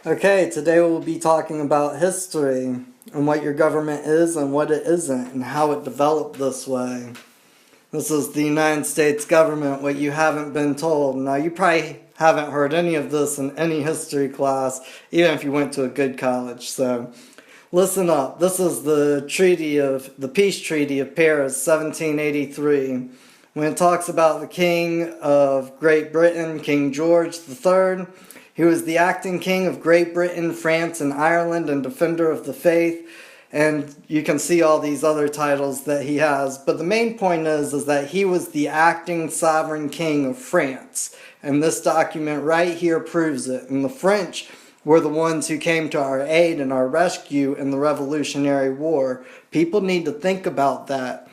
Okay, today we'll be talking about history and what your government is and what it isn't and how it developed this way. This is the United States government, what you haven't been told. Now, you probably haven't heard any of this in any history class, even if you went to a good college. So, listen up. This is the Peace Treaty of Paris, 1783. When it talks about the King of Great Britain, King George III, he was the acting king of Great Britain, France, and Ireland, and defender of the faith. And you can see all these other titles that he has. But the main point is that he was the acting sovereign king of France. And this document right here proves it. And the French were the ones who came to our aid and our rescue in the Revolutionary War. People need to think about that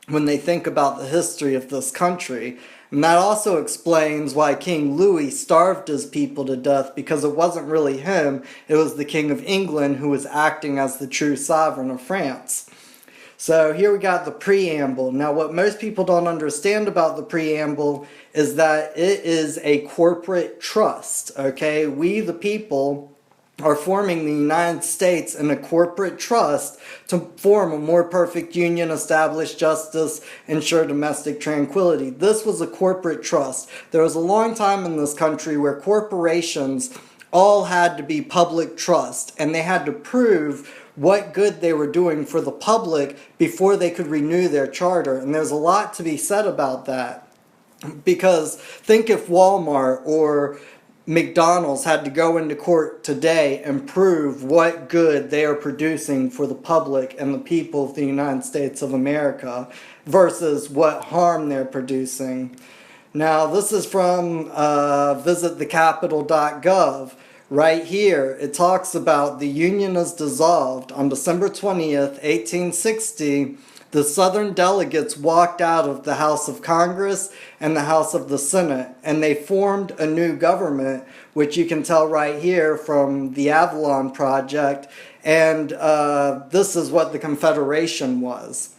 when they think about the history of this country. And that also explains why King Louis starved his people to death, because it wasn't really him, it was the King of England who was acting as the true sovereign of France. So here we got the preamble. Now what most people don't understand about the preamble is that it is a corporate trust, okay? We the people are forming the United States in a corporate trust to form a more perfect union, establish justice, ensure domestic tranquility. This was a corporate trust. There was a long time in this country where corporations all had to be public trust, and they had to prove what good they were doing for the public before they could renew their charter. And there's a lot to be said about that, because think if Walmart or McDonald's had to go into court today and prove what good they are producing for the public and the people of the United States of America versus what harm they're producing. Now, this is from visitthecapital.gov. Right here, it talks about the Union is dissolved on December 20th, 1860. The Southern delegates walked out of the House of Congress and the House of the Senate, and they formed a new government, which you can tell right here from the Avalon Project, and this is what the Confederation was.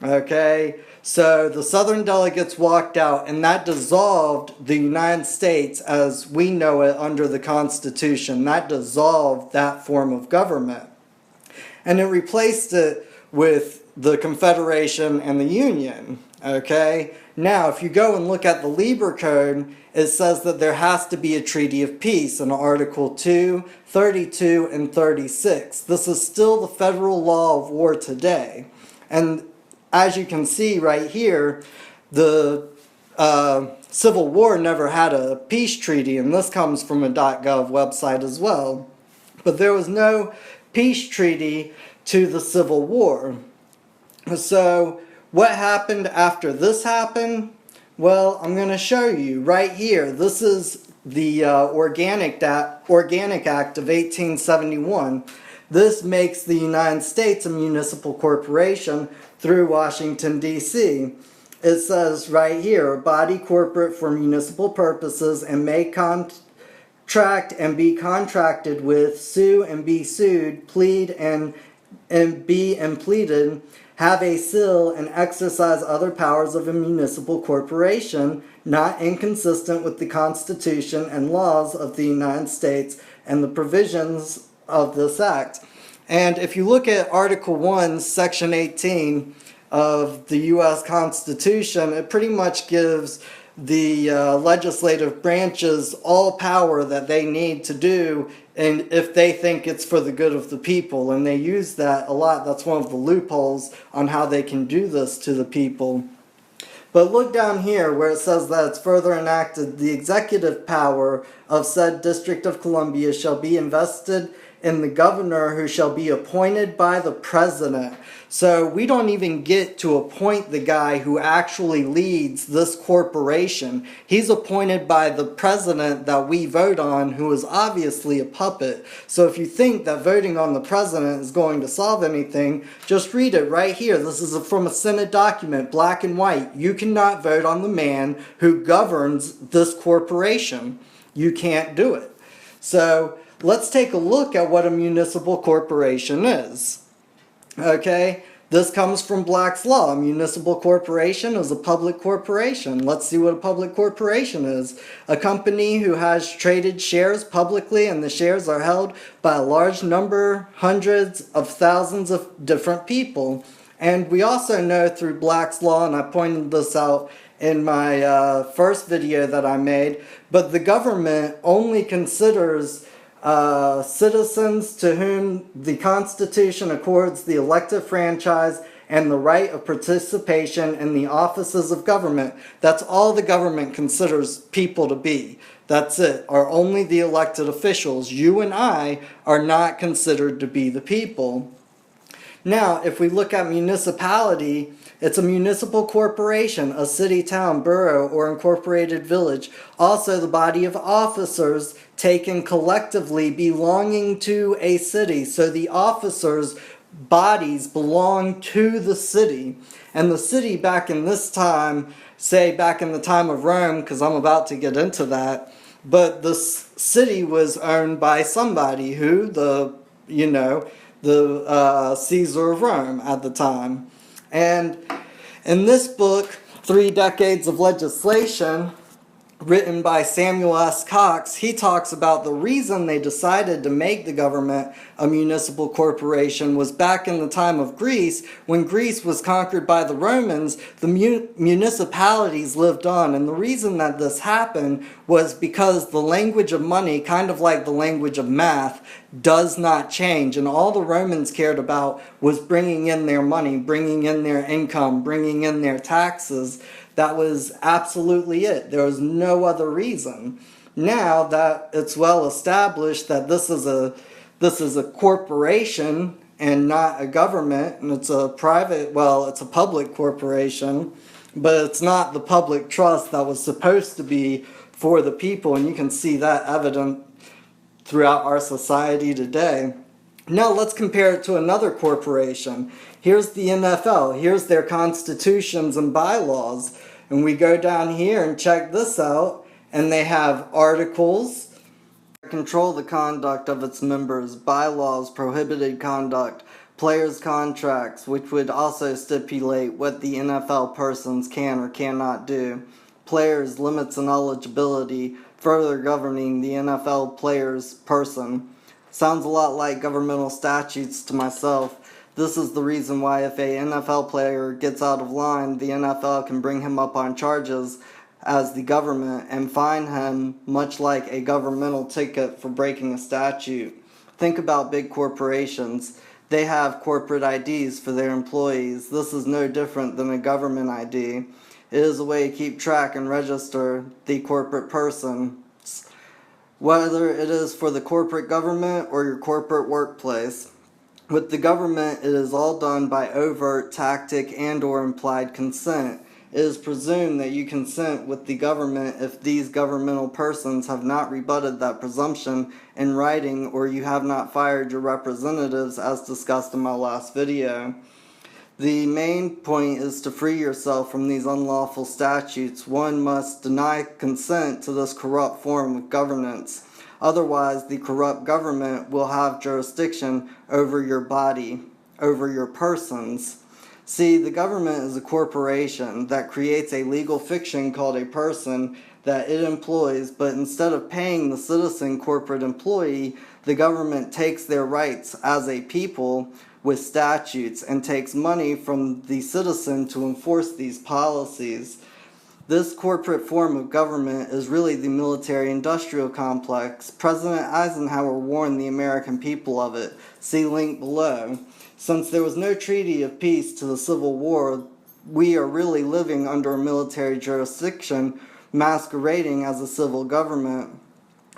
Okay, so the Southern delegates walked out, and that dissolved the United States as we know it under the Constitution. That dissolved that form of government, and it replaced it with the Confederation and the Union, okay? Now, if you go and look at the Lieber Code, it says that there has to be a treaty of peace in Article 2, 32, and 36. This is still the federal law of war today. And as you can see right here, the Civil War never had a peace treaty, and this comes from a .gov website as well. But there was no peace treaty to the Civil War. So, what happened after this happened? Well, I'm going to show you right here. This is the Organic Act of 1871. This makes the United States a municipal corporation through Washington, D.C. It says right here, a body corporate for municipal purposes and may contract and be contracted with, sue and be sued, plead and be pleaded, have a seal, and exercise other powers of a municipal corporation, not inconsistent with the Constitution and laws of the United States and the provisions of this act. And if you look at Article 1, Section 18 of the U.S. Constitution, it pretty much gives the legislative branches all power that they need to do, and if they think it's for the good of the people, and they use that a lot. That's one of the loopholes on how they can do this to the people. But look down here where it says that it's further enacted, the executive power of said District of Columbia shall be invested in the governor, who shall be appointed by the president. So we don't even get to appoint the guy who actually leads this corporation. He's appointed by the president that we vote on, who is obviously a puppet. So if you think that voting on the president is going to solve anything, just read it right here. This is from a Senate document, black and white. You cannot vote on the man who governs this corporation. You can't do it. So let's take a look at what a municipal corporation is. Okay, This comes from Black's Law. A municipal corporation is a public corporation. Let's see what a public corporation is. A company who has traded shares publicly, and the shares are held by a large number, hundreds of thousands of different people. And we also know through Black's Law, and I pointed this out in my first video that I made, but the government only considers citizens to whom the Constitution accords the elective franchise and the right of participation in the offices of government. That's all the government considers people to be. That's it. Are only the elected officials. You and I are not considered to be the people. Now, if we look at municipality, it's a municipal corporation, a city, town, borough, or incorporated village. Also, the body of officers taken collectively belonging to a city. So the officers' bodies belong to the city. And the city back in this time, say back in the time of Rome, because I'm about to get into that, but the city was owned by somebody who, the Caesar of Rome at the time. And in this book, 3 Decades of Legislation, written by Samuel S. Cox, he talks about the reason they decided to make the government a municipal corporation was back in the time of Greece. When Greece was conquered by the Romans, the municipalities lived on. And the reason that this happened was because the language of money, kind of like the language of math, does not change. And all the Romans cared about was bringing in their money, bringing in their income, bringing in their taxes. That was absolutely it. There was no other reason. Now that it's well established that this is a corporation and not a government, and it's a it's a public corporation, but it's not the public trust that was supposed to be for the people, and you can see that evident throughout our society today. Now let's compare it to another corporation. Here's the NFL. Here's their constitutions and bylaws. And we go down here and check this out, and they have articles that control the conduct of its members, bylaws, prohibited conduct, players' contracts, which would also stipulate what the NFL persons can or cannot do, players' limits and eligibility, further governing the NFL player's person. Sounds a lot like governmental statutes to myself. This is the reason why if a NFL player gets out of line, the NFL can bring him up on charges as the government and fine him, much like a governmental ticket for breaking a statute. Think about big corporations. They have corporate IDs for their employees. This is no different than a government ID. It is a way to keep track and register the corporate person, whether it is for the corporate government or your corporate workplace. With the government, it is all done by overt, tactic, and or implied consent. It is presumed that you consent with the government if these governmental persons have not rebutted that presumption in writing or you have not fired your representatives as discussed in my last video. The main point is to free yourself from these unlawful statutes. One must deny consent to this corrupt form of governance. Otherwise, the corrupt government will have jurisdiction over your body, over your persons. See, the government is a corporation that creates a legal fiction called a person that it employs, but instead of paying the citizen corporate employee, the government takes their rights as a people with statutes and takes money from the citizen to enforce these policies. This corporate form of government is really the military-industrial complex. President Eisenhower warned the American people of it. See link below. Since there was no treaty of peace to the Civil War, we are really living under a military jurisdiction masquerading as a civil government.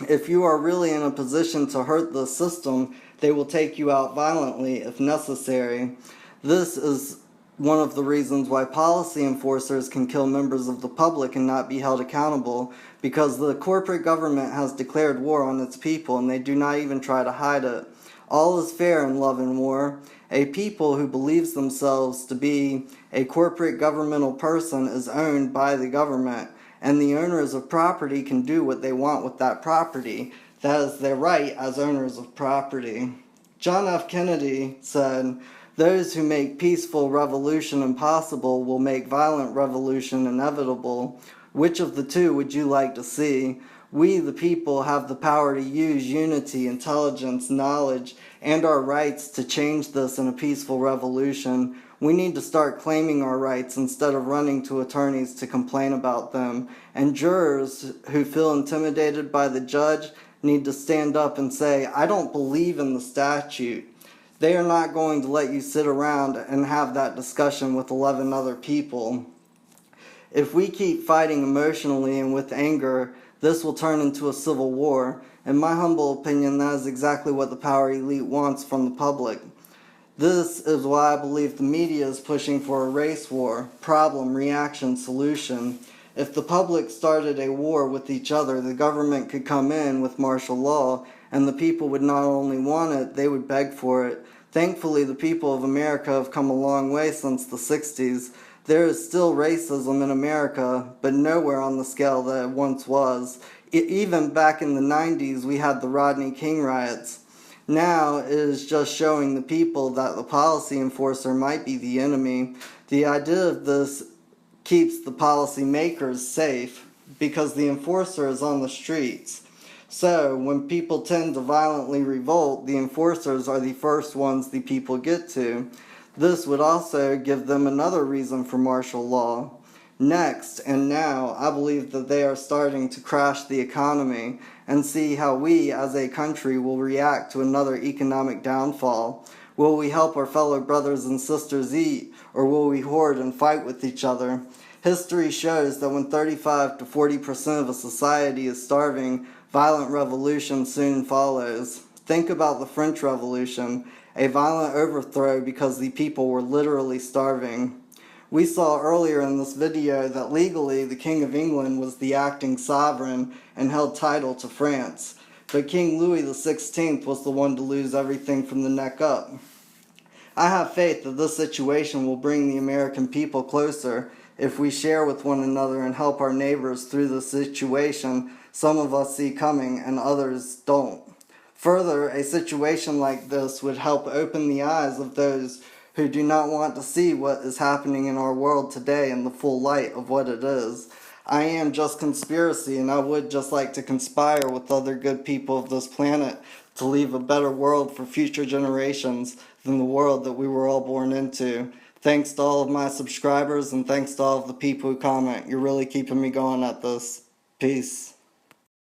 If you are really in a position to hurt the system, they will take you out violently if necessary. This is one of the reasons why policy enforcers can kill members of the public and not be held accountable, because the corporate government has declared war on its people and they do not even try to hide it. All is fair in love and war. A people who believes themselves to be a corporate governmental person is owned by the government, and the owners of property can do what they want with that property. That is their right as owners of property. John F. Kennedy said, Those who make peaceful revolution impossible will make violent revolution inevitable. Which of the two would you like to see? We, the people, have the power to use unity, intelligence, knowledge, and our rights to change this in a peaceful revolution. We need to start claiming our rights instead of running to attorneys to complain about them. And jurors who feel intimidated by the judge need to stand up and say, I don't believe in the statute. They are not going to let you sit around and have that discussion with 11 other people. If we keep fighting emotionally and with anger, this will turn into a civil war. In my humble opinion, that is exactly what the power elite wants from the public. This is why I believe the media is pushing for a race war, problem, reaction, solution. If the public started a war with each other, the government could come in with martial law, and the people would not only want it, they would beg for it. Thankfully, the people of America have come a long way since the 60s. There is still racism in America, but nowhere on the scale that it once was. Even back in the 90s, we had the Rodney King riots. Now it is just showing the people that the policy enforcer might be the enemy. The idea of this keeps the policy makers safe because the enforcer is on the streets. So when people tend to violently revolt, the enforcers are the first ones the people get to. This would also give them another reason for martial law. Next, and now, I believe that they are starting to crash the economy and see how we as a country will react to another economic downfall. Will we help our fellow brothers and sisters eat, or will we hoard and fight with each other? History shows that when 35 to 40% of a society is starving, violent revolution soon follows. Think about the French Revolution, a violent overthrow because the people were literally starving. We saw earlier in this video that legally the King of England was the acting sovereign and held title to France, but King Louis XVI was the one to lose everything from the neck up. I have faith that this situation will bring the American people closer if we share with one another and help our neighbors through the situation some of us see coming and others don't. Further, a situation like this would help open the eyes of those who do not want to see what is happening in our world today in the full light of what it is. I am just conspiracy, and I would just like to conspire with other good people of this planet to leave a better world for future generations than the world that we were all born into. Thanks to all of my subscribers, and thanks to all of the people who comment. You're really keeping me going at this. Peace.